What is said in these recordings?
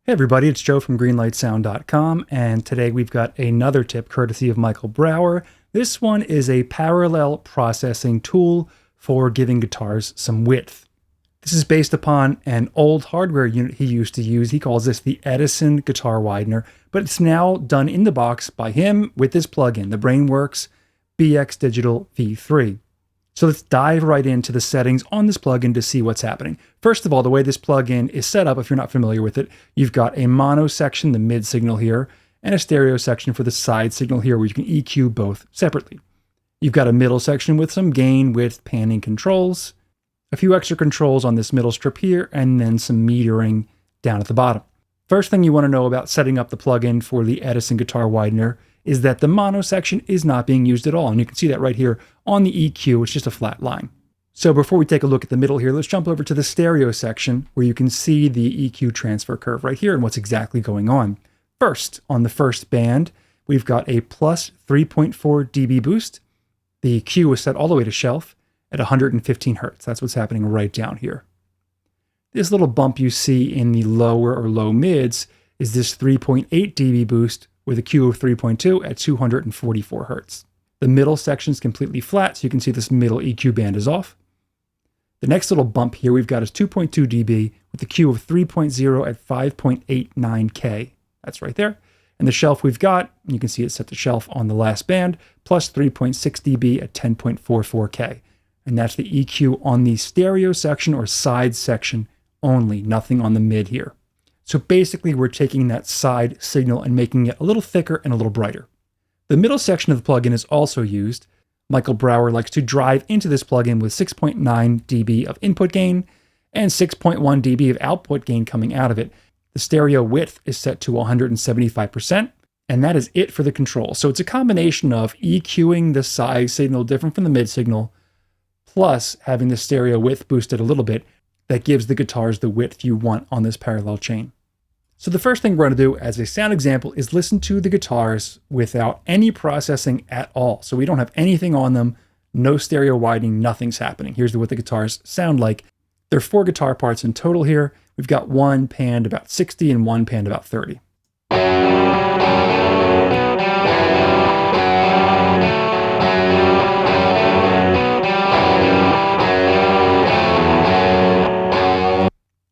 Hey everybody, it's Joe from greenlightsound.com, and today we've got another tip courtesy of Michael Brauer. This one is a parallel processing tool for giving guitars some width. This is based upon an old hardware unit he used to use. He calls this the Edison guitar widener, but it's now done in the box by him with this plugin, the BrainWorks BX Digital V3. So let's dive right into the settings on this plugin to see what's happening. First of all, the way this plugin is set up, if you're not familiar with it, you've got a mono section, the mid signal here, and a stereo section for the side signal here where you can EQ both separately. You've got a middle section with some gain, width, panning controls, a few extra controls on this middle strip here, and then some metering down at the bottom. First thing you want to know about setting up the plugin for the Edison guitar widener is that the mono section is not being used at all. And you can see that right here on the EQ, it's just a flat line. So before we take a look at the middle here, let's jump over to the stereo section where you can see the EQ transfer curve right here and what's exactly going on. First, on the first band, we've got a plus 3.4 dB boost. The EQ is set all the way to shelf at 115 Hertz. That's what's happening right down here. This little bump you see in the lower or low mids is this 3.8 dB boost with a Q of 3.2 at 244 Hertz. The middle section is completely flat, so you can see this middle EQ band is off. The next little bump here we've got is 2.2 dB with a Q of 3.0 at 5.89K. That's right there. And the shelf we've got, you can see it's set to shelf on the last band, plus 3.6 dB at 10.44K. And that's the EQ on the stereo section or side section only, nothing on the mid here. So basically, we're taking that side signal and making it a little thicker and a little brighter. The middle section of the plugin is also used. Michael Brauer likes to drive into this plugin with 6.9 dB of input gain and 6.1 dB of output gain coming out of it. The stereo width is set to 175%, and that is it for the control. So it's a combination of EQing the side signal different from the mid signal, plus having the stereo width boosted a little bit that gives the guitars the width you want on this parallel chain. So the first thing we're going to do as a sound example is listen to the guitars without any processing at all. So we don't have anything on them, no stereo widening, nothing's happening. Here's what the guitars sound like. There are 4 guitar parts in total here. We've got one panned about 60 and one panned about 30.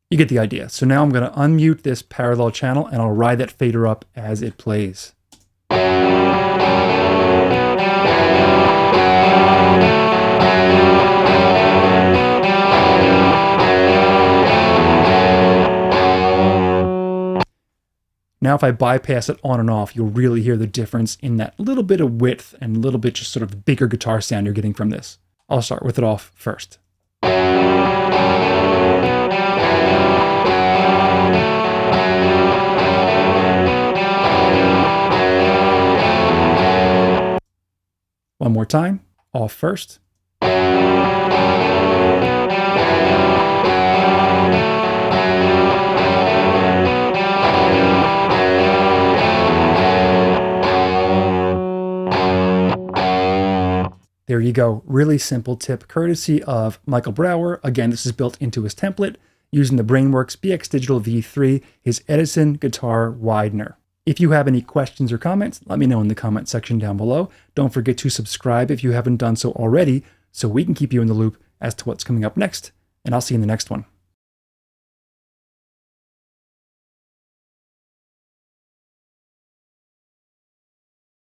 You get the idea. So now I'm going to unmute this parallel channel and I'll ride that fader up as it plays. Now if I bypass it on and off, you'll really hear the difference in that little bit of width and a little bit just sort of bigger guitar sound you're getting from this. I'll start with it off first. One more time, off first. There you go. Really simple tip courtesy of Michael Brauer. Again, this is built into his template using the BrainWorks BX Digital V3, his Edison guitar widener. If you have any questions or comments, let me know in the comment section down below. Don't forget to subscribe if you haven't done so already, so we can keep you in the loop as to what's coming up next, and I'll see you in the next one.